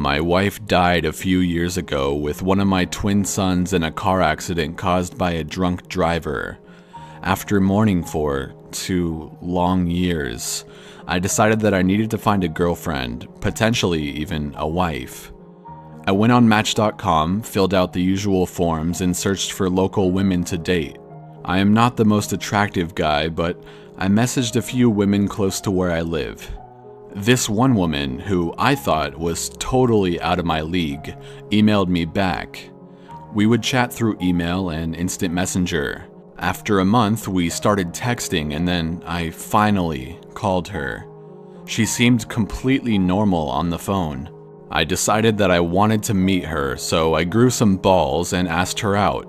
my wife died a few years ago with one of my twin sons in a car accident caused by a drunk driver. After mourning for 2 long years, I decided that I needed to find a girlfriend, potentially even a wife. I went on Match.com, filled out the usual forms, and searched for local women to date. I am not the most attractive guy, but I messaged a few women close to where I live. This one woman, who I thought was totally out of my league, emailed me back. We would chat through email and instant messenger. After a month, we started texting, and then I finally called her. She seemed completely normal on the phone. I decided that I wanted to meet her, so I grew some balls and asked her out.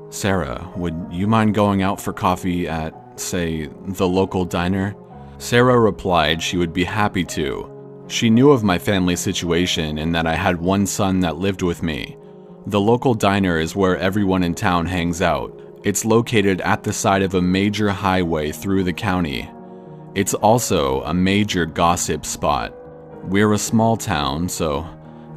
"Sarah, would you mind going out for coffee at, say, the local diner?" Sarah replied she would be happy to. She knew of my family situation and that I had one son that lived with me. The local diner is where everyone in town hangs out. It's located at the side of a major highway through the county. It's also a major gossip spot. We're a small town, so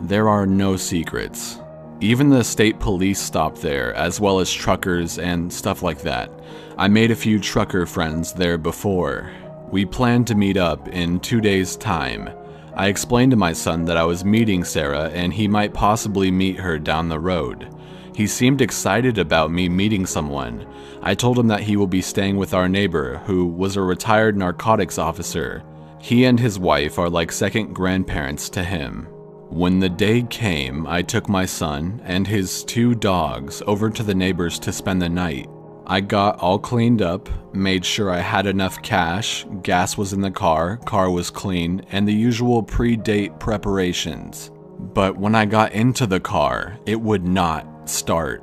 there are no secrets. Even the state police stop there, as well as truckers and stuff like that. I made a few trucker friends there before. We planned to meet up in 2 days' time. I explained to my son that I was meeting Sarah and he might possibly meet her down the road. He seemed excited about me meeting someone. I told him that he will be staying with our neighbor, who was a retired narcotics officer. He and his wife are like second grandparents to him. When the day came, I took my son and his 2 dogs over to the neighbors to spend the night. I got all cleaned up, made sure I had enough cash, gas was in the car was clean, and the usual pre-date preparations. But when I got into the car, it would not start.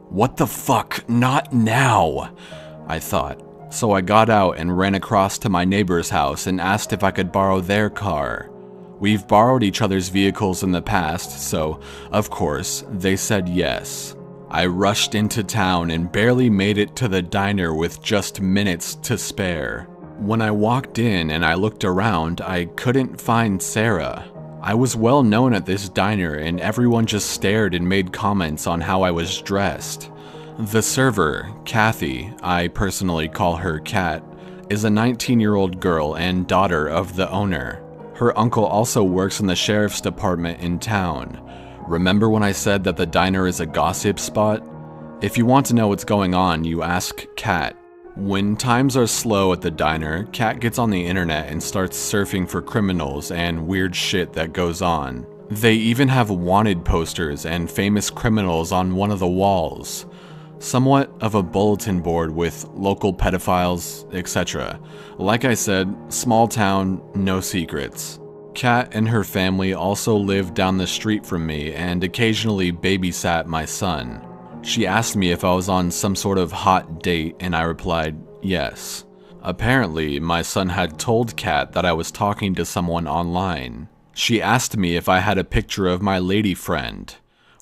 "What the fuck? Not now," I thought. So I got out and ran across to my neighbor's house and asked if I could borrow their car. We've borrowed each other's vehicles in the past, so of course they said yes. I rushed into town and barely made it to the diner with just minutes to spare. When I walked in and I looked around, I couldn't find Sarah. I was well known at this diner and everyone just stared and made comments on how I was dressed. The server, Kathy, I personally call her Kat, is a 19-year-old girl and daughter of the owner. Her uncle also works in the sheriff's department in town. Remember when I said that the diner is a gossip spot? If you want to know what's going on, you ask Kat. When times are slow at the diner, Kat gets on the internet and starts surfing for criminals and weird shit that goes on. They even have wanted posters and famous criminals on one of the walls. Somewhat of a bulletin board with local pedophiles, etc. Like I said, small town, no secrets. Kat and her family also lived down the street from me and occasionally babysat my son. She asked me if I was on some sort of hot date and I replied, yes. Apparently, my son had told Kat that I was talking to someone online. She asked me if I had a picture of my lady friend.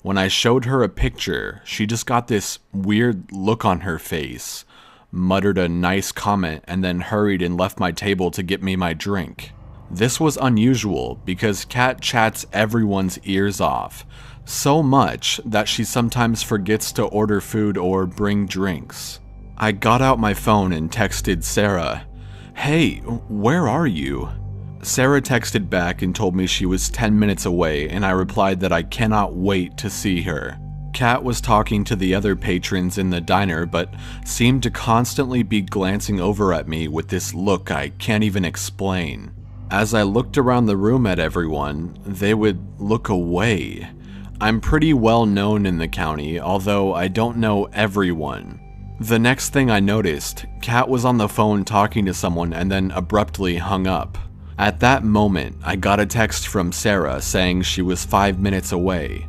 When I showed her a picture, she just got this weird look on her face, muttered a nice comment, and then hurried and left my table to get me my drink. This was unusual because Kat chats everyone's ears off, so much that she sometimes forgets to order food or bring drinks. I got out my phone and texted Sarah, "Hey, where are you?" Sarah texted back and told me she was 10 minutes away, and I replied that I cannot wait to see her. Kat was talking to the other patrons in the diner, but seemed to constantly be glancing over at me with this look I can't even explain. As I looked around the room at everyone, they would look away. I'm pretty well known in the county, although I don't know everyone. The next thing I noticed, Kat was on the phone talking to someone and then abruptly hung up. At that moment, I got a text from Sarah saying she was 5 minutes away.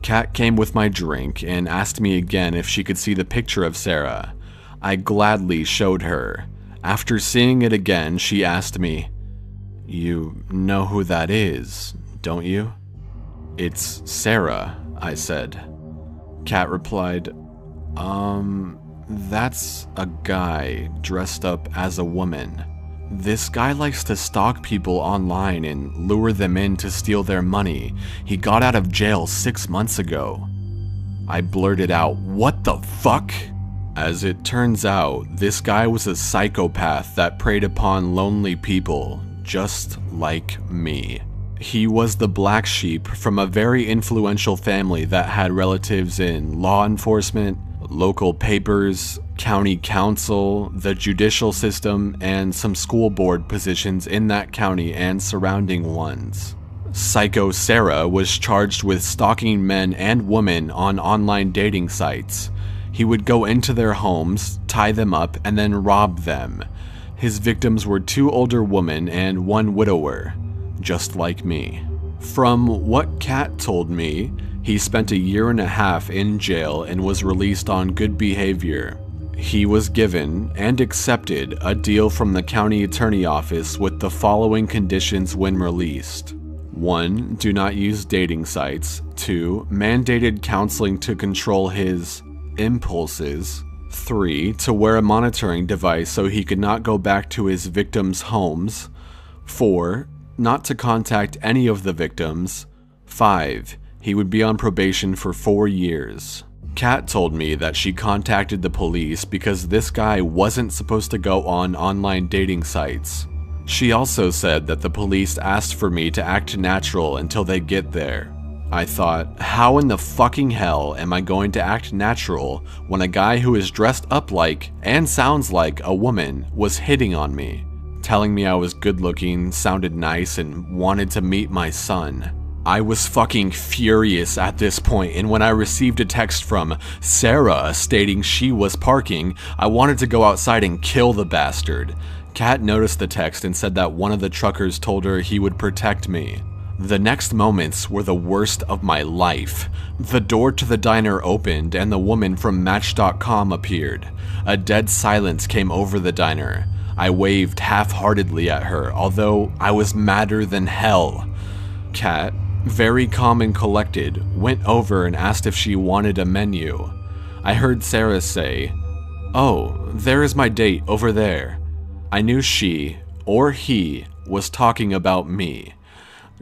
Kat came with my drink and asked me again if she could see the picture of Sarah. I gladly showed her. After seeing it again, she asked me, "You know who that is, don't you?" "It's Sarah," I said. Kat replied, That's a guy dressed up as a woman." This guy likes to stalk people online and lure them in to steal their money. He got out of jail 6 months ago. I blurted out, "What the fuck?" As it turns out, this guy was a psychopath that preyed upon lonely people, just like me. He was the black sheep from a very influential family that had relatives in law enforcement, local papers, county council, the judicial system, and some school board positions in that county and surrounding ones. Psycho Sarah was charged with stalking men and women on online dating sites. He would go into their homes, tie them up, and then rob them. His victims were 2 older women and 1 widower, just like me. From what Kat told me, he spent a year and a half in jail and was released on good behavior. He was given and accepted a deal from the county attorney office with the following conditions when released. 1. Do not use dating sites. 2. Mandated counseling to control his impulses. 3. To wear a monitoring device so he could not go back to his victims' homes. 4. Not to contact any of the victims. 5. He would be on probation for 4 years. Kat told me that she contacted the police because this guy wasn't supposed to go on online dating sites. She also said that the police asked for me to act natural until they get there. I thought, how in the fucking hell am I going to act natural when a guy who is dressed up like and sounds like a woman was hitting on me, telling me I was good looking, sounded nice, and wanted to meet my son? I was fucking furious at this point, and when I received a text from Sarah stating she was parking, I wanted to go outside and kill the bastard. Kat noticed the text and said that one of the truckers told her he would protect me. The next moments were the worst of my life. The door to the diner opened and the woman from Match.com appeared. A dead silence came over the diner. I waved half-heartedly at her, although I was madder than hell. Kat, very calm and collected, went over and asked if she wanted a menu. I heard Sarah say, "Oh, there is my date over there." I knew she, or he, was talking about me.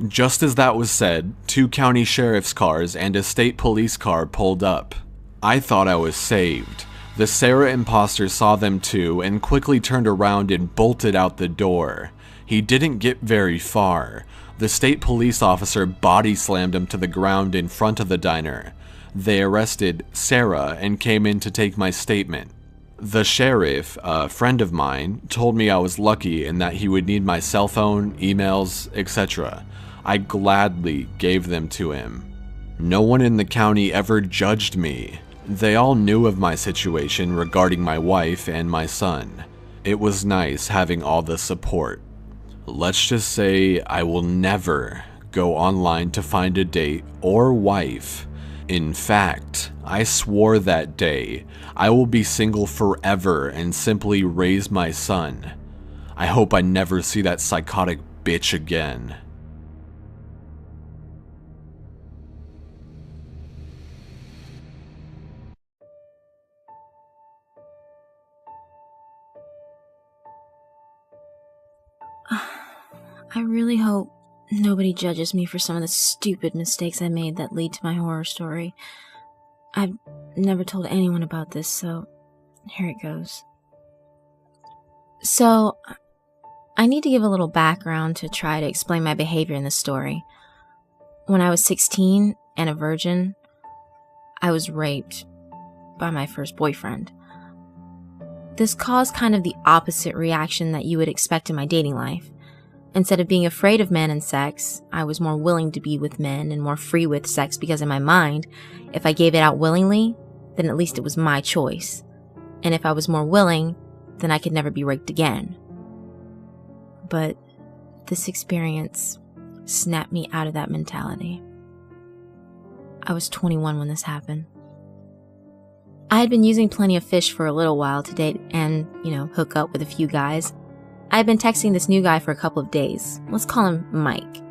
Just as that was said, 2 county sheriff's cars and a state police car pulled up. I thought I was saved. The Sarah imposter saw them too and quickly turned around and bolted out the door. He didn't get very far. The state police officer body slammed him to the ground in front of the diner. They arrested Sarah and came in to take my statement. The sheriff, a friend of mine, told me I was lucky and that he would need my cell phone, emails, etc. I gladly gave them to him. No one in the county ever judged me. They all knew of my situation regarding my wife and my son. It was nice having all the support. Let's just say I will never go online to find a date or wife. In fact, I swore that day I will be single forever and simply raise my son. I hope I never see that psychotic bitch again. I really hope nobody judges me for some of the stupid mistakes I made that lead to my horror story. I've never told anyone about this, so here it goes. So, I need to give a little background to try to explain my behavior in this story. When I was 16 and a virgin, I was raped by my first boyfriend. This caused kind of the opposite reaction that you would expect in my dating life. Instead of being afraid of men and sex, I was more willing to be with men and more free with sex because in my mind, if I gave it out willingly, then at least it was my choice. And if I was more willing, then I could never be raped again. But this experience snapped me out of that mentality. I was 21 when this happened. I had been using Plenty of Fish for a little while to date and, hook up with a few guys. I had been texting this new guy for a couple of days. Let's call him Mike.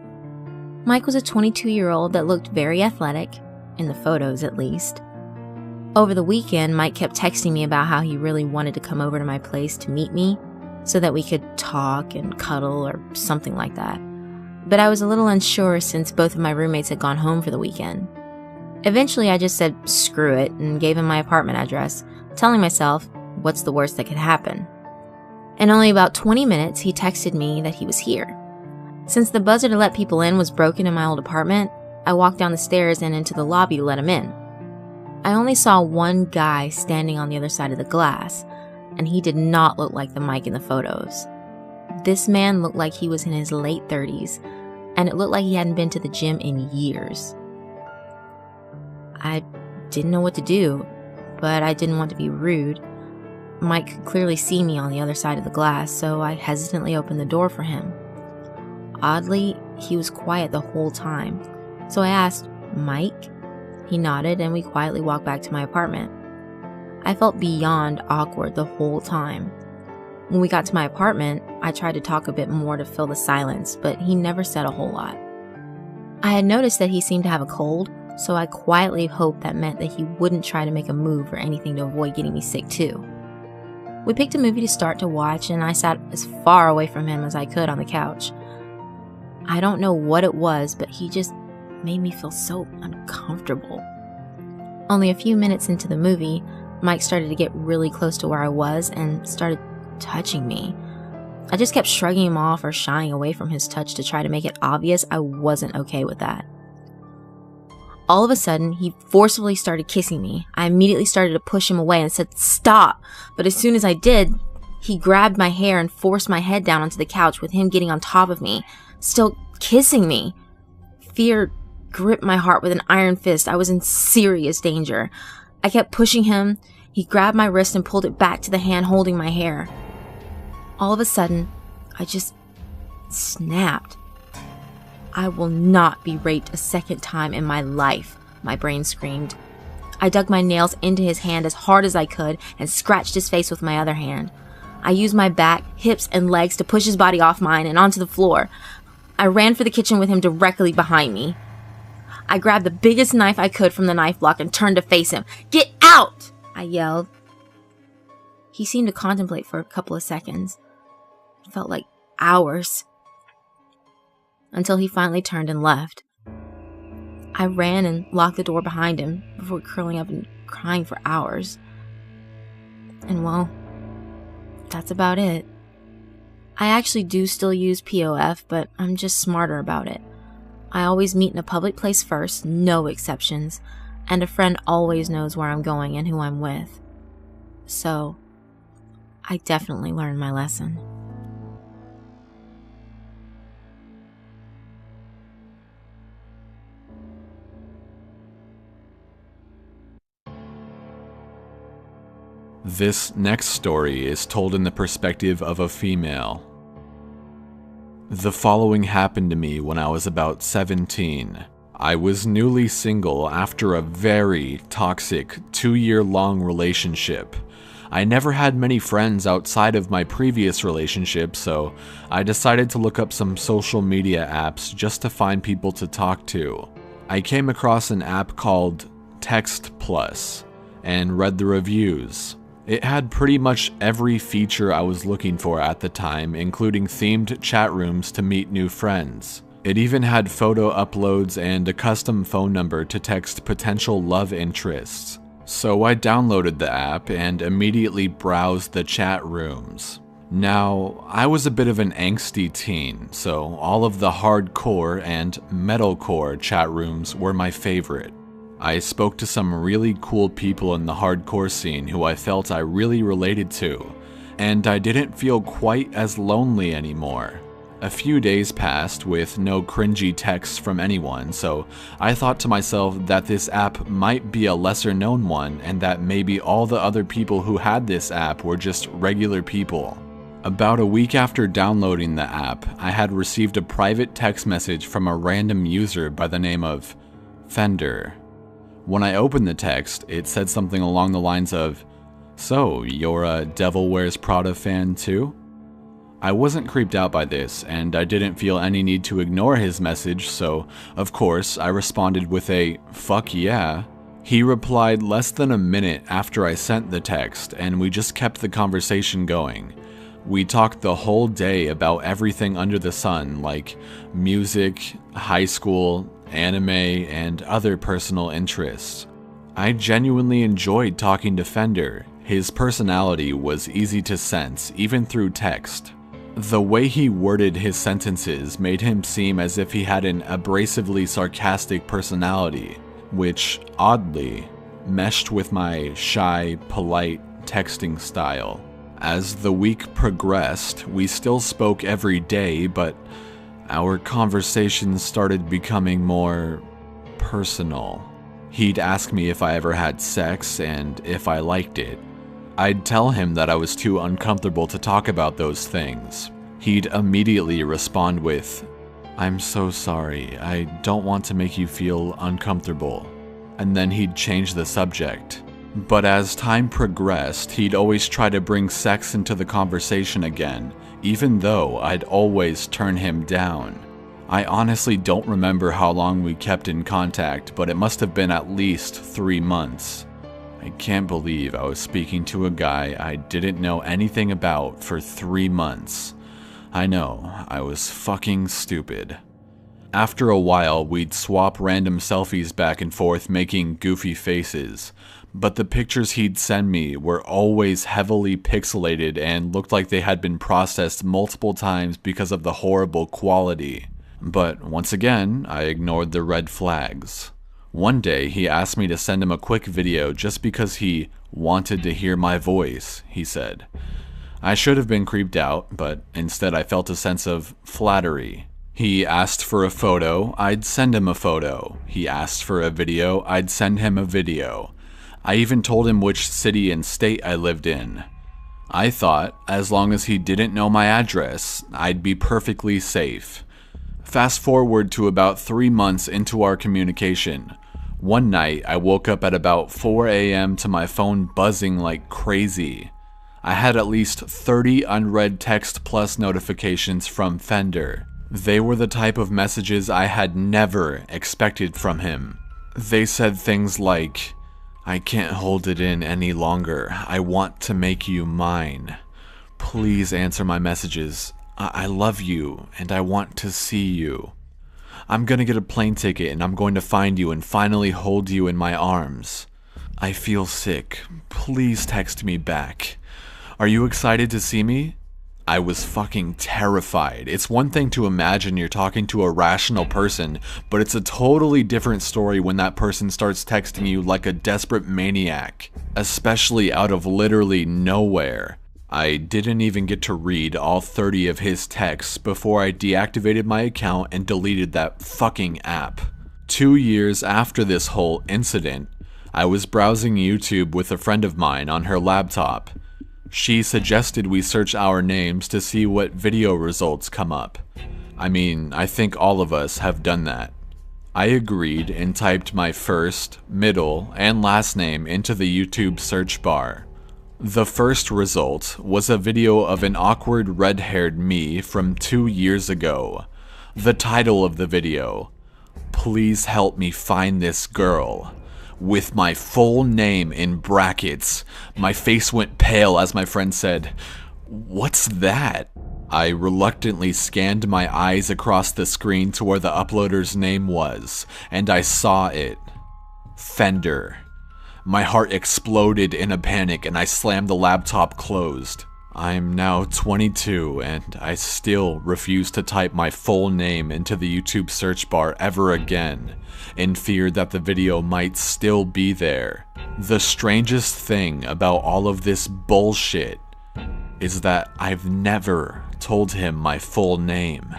Mike was a 22-year-old that looked very athletic, in the photos at least. Over the weekend, Mike kept texting me about how he really wanted to come over to my place to meet me. so that we could talk and cuddle or something like that. But I was a little unsure since both of my roommates had gone home for the weekend. Eventually, I just said screw it and gave him my apartment address, telling myself, what's the worst that could happen? In only about 20 minutes, he texted me that he was here. Since the buzzer to let people in was broken in my old apartment, I walked down the stairs and into the lobby to let him in. I only saw one guy standing on the other side of the glass, and he did not look like the Mike in the photos. This man looked like he was in his late 30s, and it looked like he hadn't been to the gym in years. I didn't know what to do, but I didn't want to be rude. Mike could clearly see me on the other side of the glass, so I hesitantly opened the door for him. Oddly, he was quiet the whole time, so I asked, "Mike?" He nodded, and we quietly walked back to my apartment. I felt beyond awkward the whole time. When we got to my apartment, I tried to talk a bit more to fill the silence, but he never said a whole lot. I had noticed that he seemed to have a cold, so I quietly hoped that meant that he wouldn't try to make a move or anything to avoid getting me sick too. We picked a movie to start to watch, and I sat as far away from him as I could on the couch. I don't know what it was, but he just made me feel so uncomfortable. Only a few minutes into the movie, Mike started to get really close to where I was and started touching me. I just kept shrugging him off or shying away from his touch to try to make it obvious I wasn't okay with that. All of a sudden, he forcefully started kissing me. I immediately started to push him away and said, "Stop!" But as soon as I did, he grabbed my hair and forced my head down onto the couch with him getting on top of me, still kissing me. Fear gripped my heart with an iron fist. I was in serious danger. I kept pushing him. He grabbed my wrist and pulled it back to the hand holding my hair. All of a sudden, I just snapped. "I will not be raped a second time in my life," my brain screamed. I dug my nails into his hand as hard as I could and scratched his face with my other hand. I used my back, hips, and legs to push his body off mine and onto the floor. I ran for the kitchen with him directly behind me. I grabbed the biggest knife I could from the knife block and turned to face him. "Get out!" I yelled. He seemed to contemplate for a couple of seconds. It felt like hours. Until he finally turned and left. I ran and locked the door behind him before curling up and crying for hours. And well, that's about it. I actually do still use POF, but I'm just smarter about it. I always meet in a public place first, no exceptions, and a friend always knows where I'm going and who I'm with. So, I definitely learned my lesson. This next story is told in the perspective of a female. The following happened to me when I was about 17. I was newly single after a very toxic 2-year-long relationship. I never had many friends outside of my previous relationship, so I decided to look up some social media apps just to find people to talk to. I came across an app called Text Plus and read the reviews. It had pretty much every feature I was looking for at the time, including themed chat rooms to meet new friends. It even had photo uploads and a custom phone number to text potential love interests. So I downloaded the app and immediately browsed the chat rooms. Now, I was a bit of an angsty teen, so all of the hardcore and metalcore chat rooms were my favorite. I spoke to some really cool people in the hardcore scene who I felt I really related to, and I didn't feel quite as lonely anymore. A few days passed with no cringy texts from anyone, so I thought to myself that this app might be a lesser known one and that maybe all the other people who had this app were just regular people. About a week after downloading the app, I had received a private text message from a random user by the name of Fender. When I opened the text, it said something along the lines of, "So, you're a Devil Wears Prada fan too?" I wasn't creeped out by this, and I didn't feel any need to ignore his message, so, of course, I responded with a "fuck yeah." He replied less than a minute after I sent the text, and we just kept the conversation going. We talked the whole day about everything under the sun, like music, high school, anime, and other personal interests. I genuinely enjoyed talking to Fender. His personality was easy to sense, even through text. The way he worded his sentences made him seem as if he had an abrasively sarcastic personality, which, oddly, meshed with my shy, polite texting style. As the week progressed, we still spoke every day, but our conversations started becoming more personal. He'd ask me if I ever had sex and if I liked it. I'd tell him that I was too uncomfortable to talk about those things. He'd immediately respond with, "I'm so sorry, I don't want to make you feel uncomfortable." And then he'd change the subject. But as time progressed, he'd always try to bring sex into the conversation again, even though I'd always turn him down. I honestly don't remember how long we kept in contact, but it must have been at least 3 months. I can't believe I was speaking to a guy I didn't know anything about for 3 months. I know, I was fucking stupid. After a while, we'd swap random selfies back and forth making goofy faces, but the pictures he'd send me were always heavily pixelated and looked like they had been processed multiple times because of the horrible quality. But once again, I ignored the red flags. One day, he asked me to send him a quick video just because he wanted to hear my voice, he said. I should have been creeped out, but instead I felt a sense of flattery. He asked for a photo, I'd send him a photo. He asked for a video, I'd send him a video. I even told him which city and state I lived in. I thought, as long as he didn't know my address, I'd be perfectly safe. Fast forward to about 3 months into our communication. One night, I woke up at about 4 a.m. to my phone buzzing like crazy. I had at least 30 unread text plus notifications from Fender. They were the type of messages I had never expected from him. They said things like, "I can't hold it in any longer. I want to make you mine. Please answer my messages. I love you and I want to see you. I'm gonna get a plane ticket and I'm going to find you and finally hold you in my arms. I feel sick. Please text me back. Are you excited to see me?" I was fucking terrified. It's one thing to imagine you're talking to a rational person, but it's a totally different story when that person starts texting you like a desperate maniac, especially out of literally nowhere. I didn't even get to read all 30 of his texts before I deactivated my account and deleted that fucking app. 2 years after this whole incident, I was browsing YouTube with a friend of mine on her laptop. She suggested we search our names to see what video results come up. I mean, I think all of us have done that. I agreed and typed my first, middle, and last name into the YouTube search bar. The first result was a video of an awkward red-haired me from 2 years ago. The title of the video, "Please help me find this girl," with my full name in brackets. My face went pale as my friend said, "What's that?" I reluctantly scanned my eyes across the screen to where the uploader's name was, and I saw it. Fender. My heart exploded in a panic and I slammed the laptop closed. I'm now 22 and I still refuse to type my full name into the YouTube search bar ever again, in fear that the video might still be there. The strangest thing about all of this bullshit is that I've never told him my full name.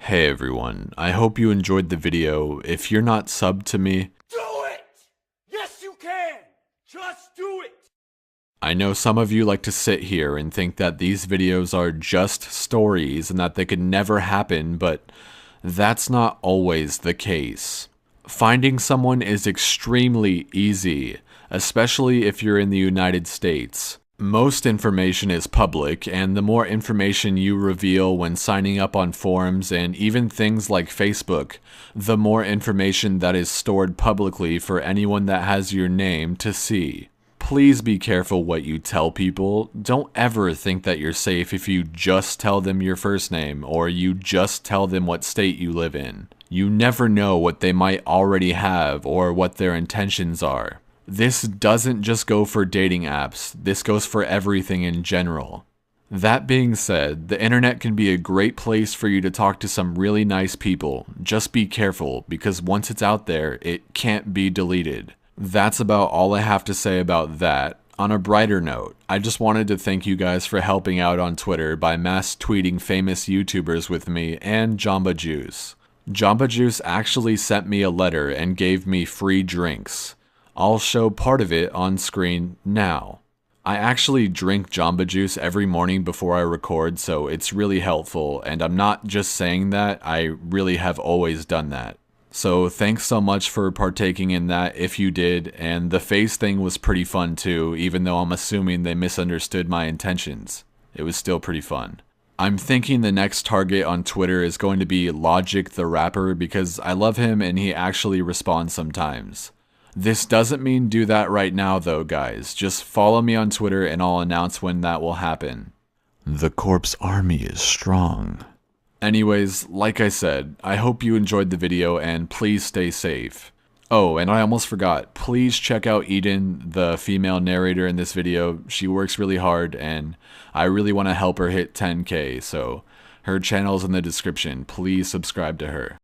Hey everyone, I hope you enjoyed the video. If you're not subbed to me, do it! Yes you can! Just do it! I know some of you like to sit here and think that these videos are just stories and that they could never happen, but that's not always the case. Finding someone is extremely easy. especially if you're in the United States. Most information is public, and the more information you reveal when signing up on forums and even things like Facebook, the more information that is stored publicly for anyone that has your name to see. Please be careful what you tell people. Don't ever think that you're safe if you just tell them your first name or you just tell them what state you live in. You never know what they might already have or what their intentions are. This doesn't just go for dating apps, this goes for everything in general. That being said, the internet can be a great place for you to talk to some really nice people. Just be careful, because once it's out there, it can't be deleted. That's about all I have to say about that. On a brighter note, I just wanted to thank you guys for helping out on Twitter by mass tweeting famous YouTubers with me and Jamba Juice. Jamba Juice actually sent me a letter and gave me free drinks. I'll show part of it on screen now. I actually drink Jamba Juice every morning before I record, so it's really helpful, and I'm not just saying that, I really have always done that. So thanks so much for partaking in that if you did, and the face thing was pretty fun too, even though I'm assuming they misunderstood my intentions. It was still pretty fun. I'm thinking the next target on Twitter is going to be Logic the Rapper because I love him and he actually responds sometimes. This doesn't mean do that right now though, guys. Just follow me on Twitter and I'll announce when that will happen. The corpse army is strong. Anyways, like I said, I hope you enjoyed the video and please stay safe. Oh, and I almost forgot, please check out Eden, the female narrator in this video. She works really hard and I really want to help her hit 10K, so her channel's in the description. Please subscribe to her.